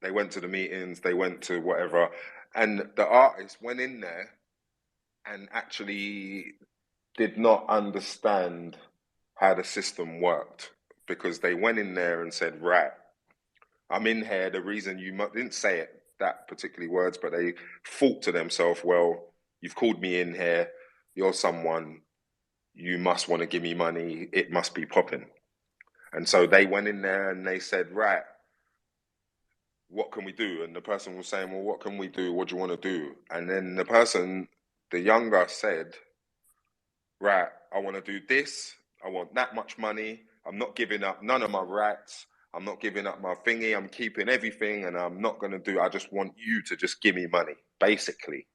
They went to the meetings, they went to whatever, and the artist went in there and actually did not understand how the system worked because they went in there and said, right, I'm in here. The reason didn't say it that particularly words, but they thought to themselves, well, you've called me in here. You're someone. You must want to give me money. It must be popping. And so they went in there and they said, right, what can we do? And the person was saying, well, what can we do? What do you want to do? And then the younger said, right, I want to do this. I want that much money. I'm not giving up none of my rights. I'm not giving up my thingy. I'm keeping everything and I'm not going to I just want you to just give me money, basically.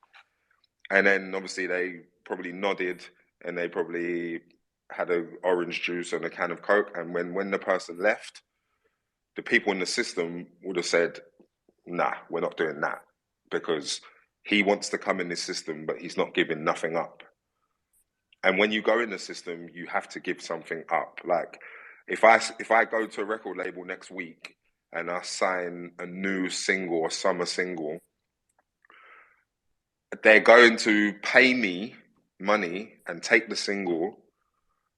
And then obviously they probably nodded and they probably had a orange juice and a can of Coke. And when the person left, the people in the system would have said, nah, we're not doing that because he wants to come in this system, but he's not giving nothing up. And when you go in the system, you have to give something up. Like if I go to a record label next week and I sign a new single, a summer single, they're going to pay me money and take the single,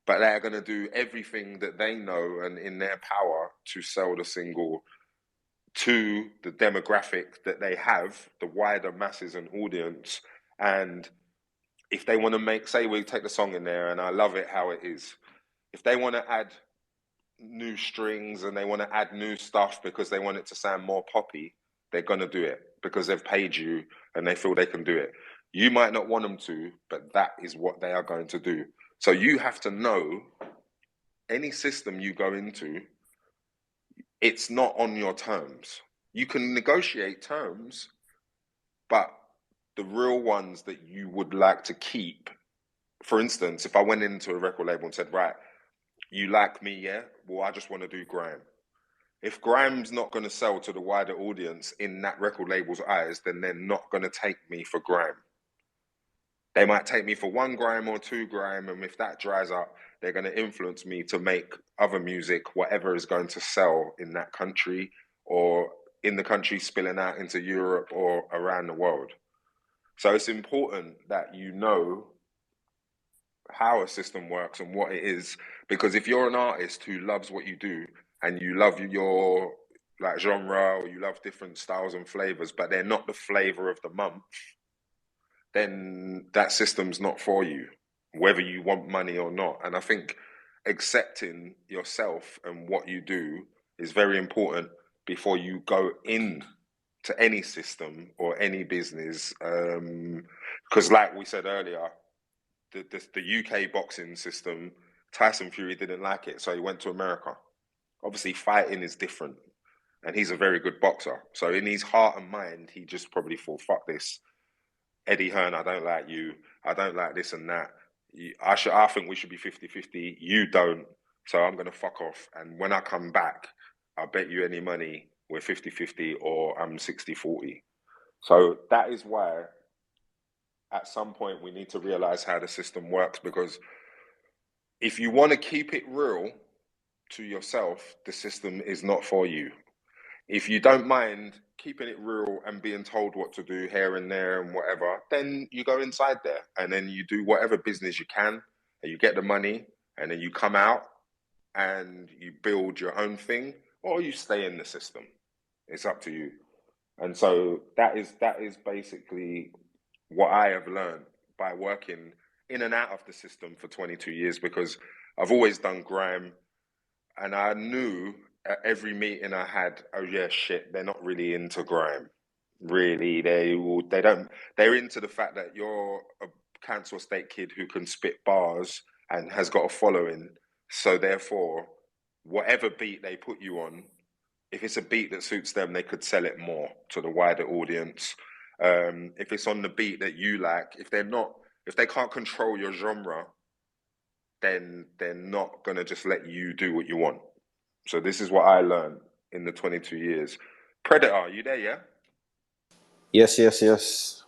but they're going to do everything that they know and in their power to sell the single to the demographic that they have, the wider masses and audience. And if they want to say we take the song in there and I love it how it is, if they want to add new strings and they want to add new stuff because they want it to sound more poppy, they're going to do it because they've paid you and they feel they can do it. You might not want them to, but that is what they are going to do. So you have to know any system you go into, it's not on your terms. You can negotiate terms, but the real ones that you would like to keep, for instance, if I went into a record label and said, right, you like me, yeah? Well, I just want to do grime. If grime's not going to sell to the wider audience in that record label's eyes, then they're not going to take me for grime. They might take me for 1 grime or 2 grime, and if that dries up, they're going to influence me to make other music, whatever is going to sell in that country or in the country spilling out into Europe or around the world. So it's important that you know how a system works and what it is, because if you're an artist who loves what you do and you love your like genre or you love different styles and flavors, but they're not the flavor of the month, then that system's not for you, whether you want money or not. And I think accepting yourself and what you do is very important before you go in to any system or any business. Because like we said earlier, the UK boxing system, Tyson Fury didn't like it, so he went to America. Obviously, fighting is different, and he's a very good boxer. So in his heart and mind, he just probably thought, fuck this. Eddie Hearn, I don't like you. I don't like this and that. I think we should be 50-50. You don't. So I'm going to fuck off. And when I come back, I'll bet you any money we're 50-50 or I'm 60-40. So that is why at some point we need to realize how the system works, because if you want to keep it real to yourself, the system is not for you. If you don't mind keeping it real and being told what to do here and there and whatever, then you go inside there and then you do whatever business you can and you get the money and then you come out and you build your own thing, or you stay in the system. It's up to you. And so that is basically what I have learned by working in and out of the system for 22 years, because I've always done grime and I knew at every meeting I had, oh yeah, shit, they're not really into grime. Really, they're into the fact that you're a council estate kid who can spit bars and has got a following. So therefore, whatever beat they put you on, if it's a beat that suits them, they could sell it more to the wider audience. If it's on the beat that you like, if they can't control your genre, then they're not gonna just let you do what you want. So this is what I learned in the 22 years. Predator, are you there? Yeah. Yes, yes, yes.